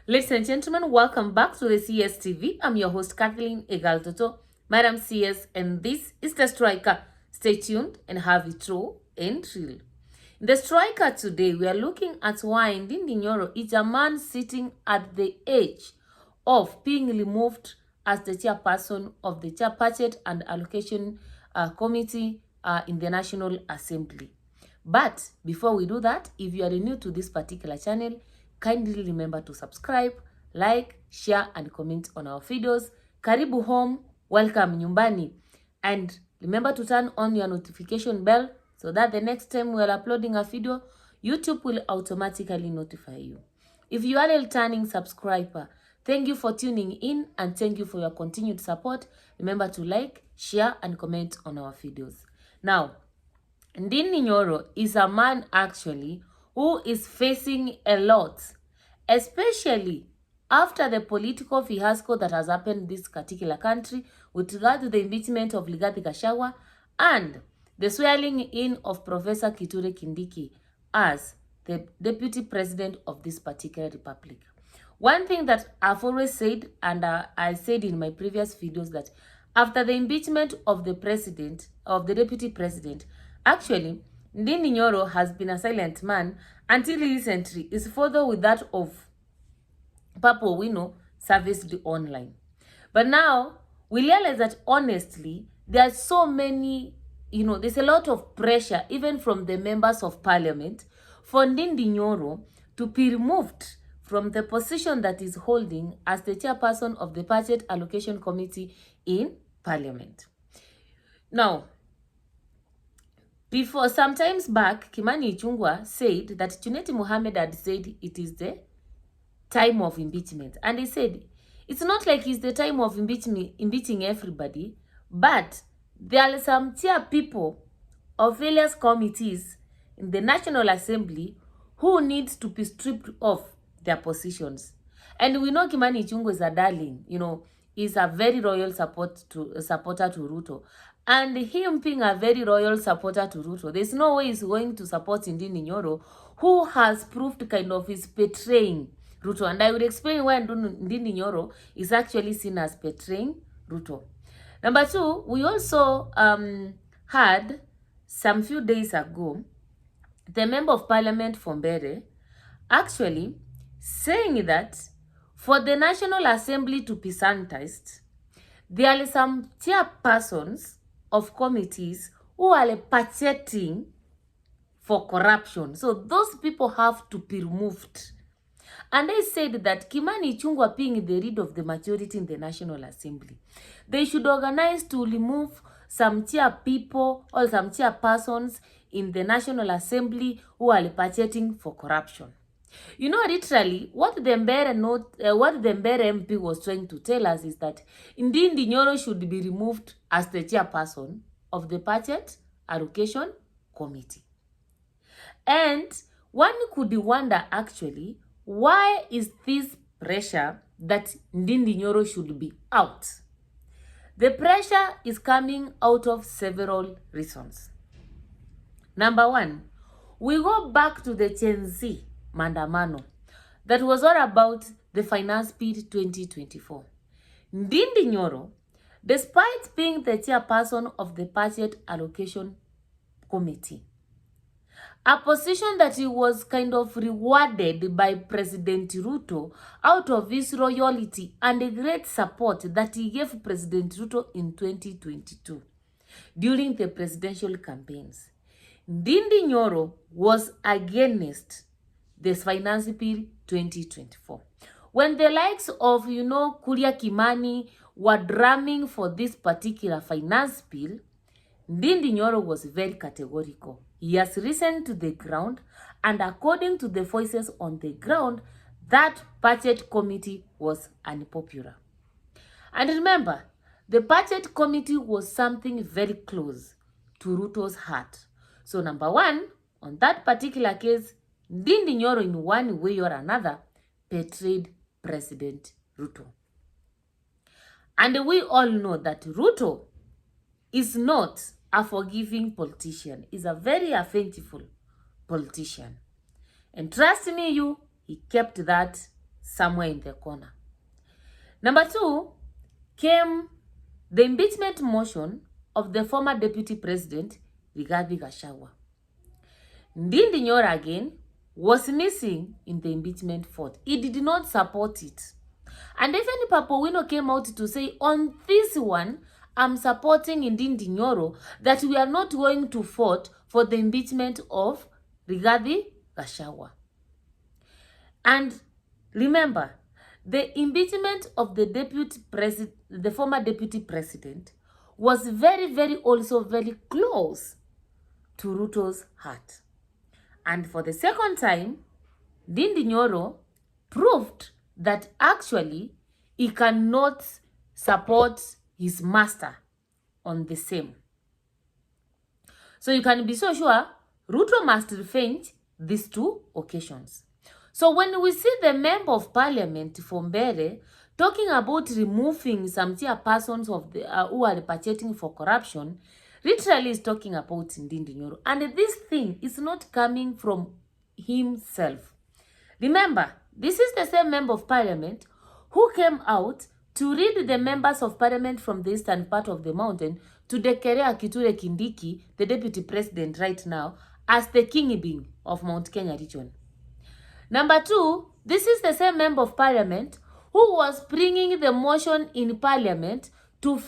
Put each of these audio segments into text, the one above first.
Ladies and gentlemen, welcome back to the CS TV. I'm your host, Kathleen Egaltoto, Madam CS, and this is The Striker. Stay tuned and have it true and real. In The Striker today, we are looking at why Ndindi Nyoro is a man sitting at the edge of being removed as the chairperson of the Budget and Allocation Committee in the National Assembly. But before we do that, if you are new to this particular channel, kindly remember to subscribe, like, share, and comment on our videos. Karibu home, welcome nyumbani. And remember to turn on your notification bell so that the next time we are uploading a video, YouTube will automatically notify you. If you are a returning subscriber, thank you for tuning in and thank you for your continued support. Remember to like, share, and comment on our videos. Now, Ndindi Nyoro is a man actually who is facing a lot, especially after the political fiasco that has happened in this particular country with regard to the impeachment of Rigathi Gachagua and the swearing in of Professor Kithure Kindiki as the deputy president of this particular republic. One thing that I've always said, and I said in my previous videos, that after the impeachment of the president, of the deputy president, actually, Ndindi Nyoro has been a silent man until recently is further with that of Papa Owino serviced online. But now, we realize that honestly, there are so many, there's a lot of pressure, even from the members of parliament, for Ndindi Nyoro to be removed from the position that is holding as the chairperson of the Budget Allocation Committee in Parliament. Now, before sometimes back, Kimani Ichung'wah said that Junet Mohammed had said it is the time of impeachment. And he said, it's not like it's the time of impeaching everybody, but there are some tier people of various committees in the National Assembly who need to be stripped of their positions. And we know Kimani Ichung'wah is a darling, is a very loyal supporter to Ruto. And him being a very loyal supporter to Ruto, there's no way he's going to support Ndindi Nyoro, who has proved kind of is betraying Ruto. And I will explain why Ndindi Nyoro is actually seen as betraying Ruto. Number two, we also had some few days ago, the member of parliament from Bere actually saying that for the National Assembly to be sanitized, there are some chairpersons of committees who are purchasing for corruption. So those people have to be removed. And they said that Kimani Ichung'wah being the leader of the majority in the National Assembly, they should organize to remove some chair people or some chairpersons in the National Assembly who are purchasing for corruption. Literally, what the Mbere MP was trying to tell us is that Ndindi Nyoro should be removed as the chairperson of the Budget Allocation Committee. And one could wonder actually, why is this pressure that Ndindi Nyoro should be out? The pressure is coming out of several reasons. Number one, we go back to the Gen Z Mandamano that was all about the Finance Bill 2024. Ndindi Nyoro, despite being the chairperson of the Budget Allocation Committee, a position that he was kind of rewarded by President Ruto out of his loyalty and the great support that he gave President Ruto in 2022 during the presidential campaigns. Ndindi Nyoro was against this Finance Bill 2024. When the likes of, Kuria Kimani were drumming for this particular finance bill, Ndindi Nyoro was very categorical. He has risen to the ground, and according to the voices on the ground, that budget committee was unpopular. And remember, the budget committee was something very close to Ruto's heart. So number one, on that particular case, Ndindi Nyoro in one way or another betrayed President Ruto. And we all know that Ruto is not a forgiving politician. He's a very offensive politician. And trust me, he kept that somewhere in the corner. Number 2 came the impeachment motion of the former Deputy President, Rigathi Gachagua. Ndindi Nyoro again was missing in the impeachment vote. He did not support it. And even Papowino came out to say, on this one, I'm supporting Ndindi Nyoro, that we are not going to vote for the impeachment of Rigathi Gachagua. And remember, the impeachment of the former deputy president was also very close to Ruto's heart. And for the second time, Ndindi Nyoro proved that actually he cannot support his master on the same. So you can be so sure Ruto must revenge these 2 occasions. So when we see the member of parliament from Mbere talking about removing some persons of the who are repatriating for corruption, literally is talking about Ndindi Nyoro. And this thing is not coming from himself. Remember, this is the same member of parliament who came out to read the members of parliament from the eastern part of the mountain to declare Kithure Kindiki, the deputy president right now, as the king being of Mount Kenya region. Number 2, this is the same member of parliament who was bringing the motion in parliament to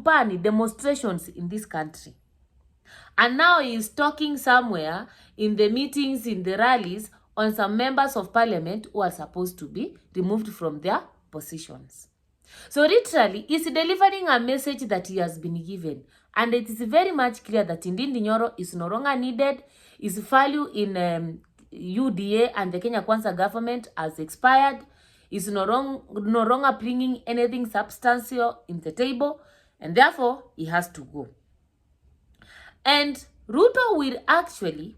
ban demonstrations in this country. And now he is talking somewhere in the meetings, in the rallies, on some members of parliament who are supposed to be removed from their positions. So literally, he's delivering a message that he has been given. And it is very much clear that Ndindi Nyoro is no longer needed. His value in UDA and the Kenya Kwanza government has expired. Is no longer bringing anything substantial in the table, and therefore he has to go. And Ruto will actually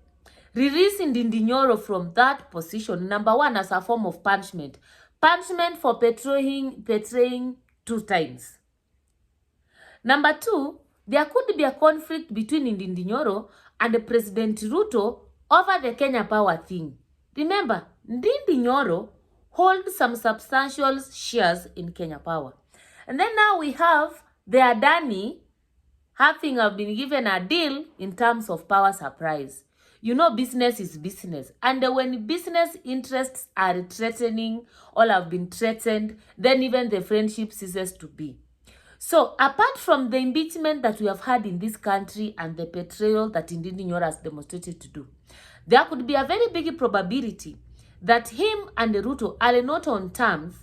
release Ndindi Nyoro from that position, number 1, as a form of punishment. Punishment for betraying 2 times. Number 2, there could be a conflict between Ndindi Nyoro and President Ruto over the Kenya Power thing. Remember, Ndindi Nyoro hold some substantial shares in Kenya Power. And then now we have the Adani having been given a deal in terms of power supplies. You know, business is business. And when business interests are threatening or have been threatened, then even the friendship ceases to be. So apart from the impeachment that we have had in this country and the betrayal that Ndindi Nyoro has demonstrated to do, there could be a very big probability that him and Ruto are not on terms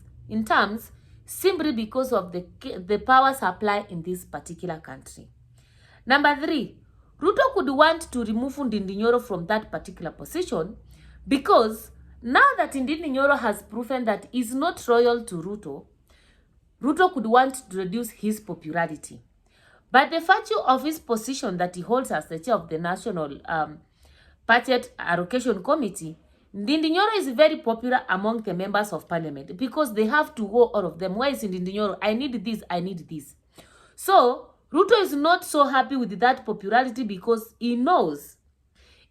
simply because of the power supply in this particular country. Number 3, Ruto could want to remove Ndindi Nyoro from that particular position because now that Ndindi Nyoro has proven that he is not loyal to Ruto, Ruto could want to reduce his popularity. But the virtue of his position that he holds as the chair of the National Budget Allocation Committee, Ndindi Nyoro is very popular among the members of parliament because they have to go, all of them. Why is Ndindi Nyoro? I need this, I need this. So Ruto is not so happy with that popularity because he knows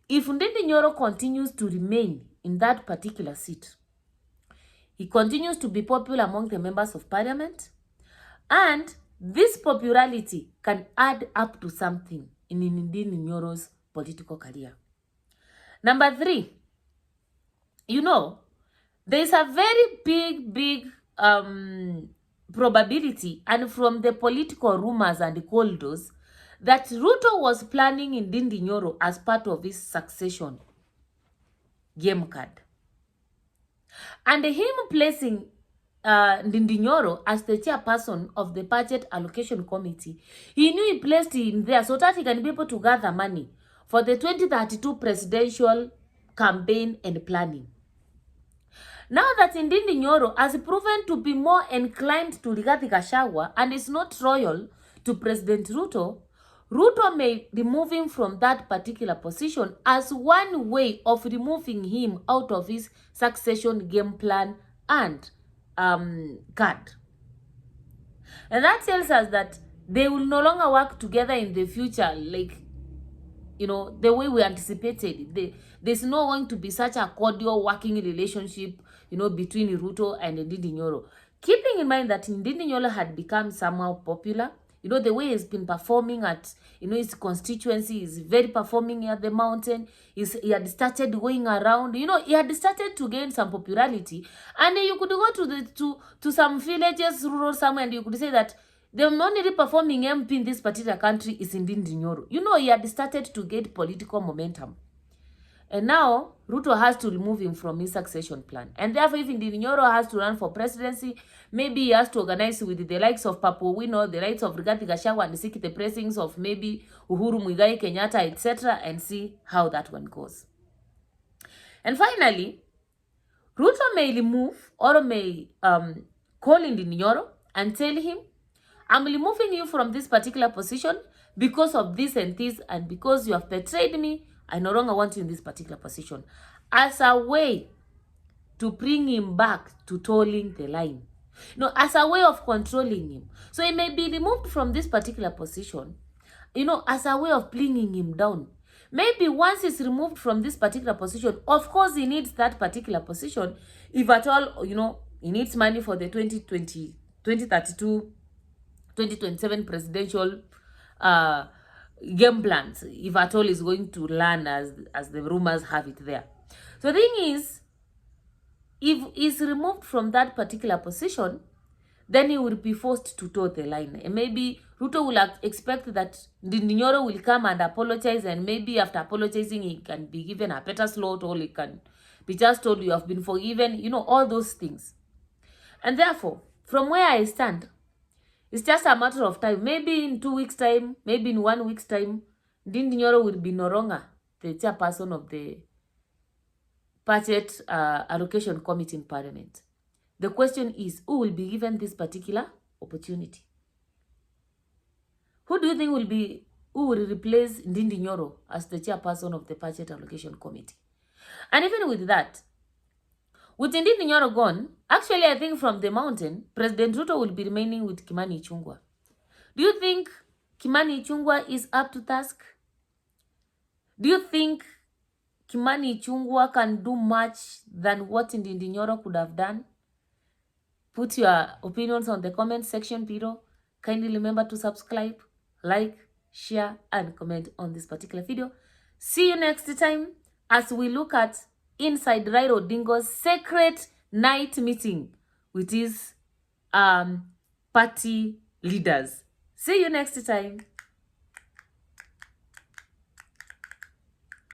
if Ndindi Nyoro continues to remain in that particular seat, he continues to be popular among the members of parliament, and this popularity can add up to something in Ndindi Nyoro's political career. Number 3, you know, there is a very big probability, and from the political rumors and corridors, that Ruto was planning Ndindi Nyoro as part of his succession game card. And him placing Ndindi Nyoro as the chairperson of the Budget Allocation Committee, he knew he placed him there so that he can be able to gather money for the 2032 presidential campaign and planning. Now that Ndindi Nyoro has proven to be more inclined to Rigathi Gachagua and is not loyal to President Ruto, Ruto may remove him from that particular position as one way of removing him out of his succession game plan and card. And that tells us that they will no longer work together in the future, like the way we anticipated. There's not going to be such a cordial working relationship, between Ruto and Ndindi Nyoro. Keeping in mind that Ndindi Nyoro had become somehow popular, the way he's been performing at, his constituency is very performing at the mountain. He had started going around, he had started to gain some popularity. And you could go to some villages, rural somewhere, and you could say that the only performing MP in this particular country is Ndindi Nyoro. He had started to get political momentum. And now, Ruto has to remove him from his succession plan. And therefore, if Ndindi Nyoro has to run for presidency, maybe he has to organize with the likes of Papu Wino, the likes of Rigathi Gachagua, and seek the pressings of maybe Uhuru Muigai Kenyatta, etc., and see how that one goes. And finally, Ruto may remove or may call Ndindi Nyoro and tell him, I'm removing you from this particular position because of this and this, and because you have betrayed me, I no longer want you in this particular position, as a way to bring him back to tolling the line. As a way of controlling him. So he may be removed from this particular position, as a way of bringing him down. Maybe once he's removed from this particular position, of course he needs that particular position. If at all, he needs money for the 2032, 2027 presidential game plans, if at all is going to land as the rumors have it there. So the thing is, if he's removed from that particular position, then he will be forced to toe the line. And maybe Ruto will expect that Ndindi Nyoro will come and apologize, and maybe after apologizing, he can be given a better slot, or he can be just told you have been forgiven, all those things. And therefore, from where I stand, it's just a matter of time. Maybe in 2 weeks' time, maybe in 1 week's time, Ndindi Nyoro will be no longer the chairperson of the budget allocation committee in Parliament. The question is, who will be given this particular opportunity? Who do you think who will replace Ndindi Nyoro as the chairperson of the budget allocation committee? And even with that, with Ndindi Nyoro gone, actually I think from the mountain, President Ruto will be remaining with Kimani Ichung'wah. Do you think Kimani Ichung'wah is up to task? Do you think Kimani Ichung'wah can do much than what Ndindi Nyoro could have done? Put your opinions on the comment section below. Kindly remember to subscribe, like, share, and comment on this particular video. See you next time as we look at inside Raila Odinga's secret night meeting with his party leaders. See you next time.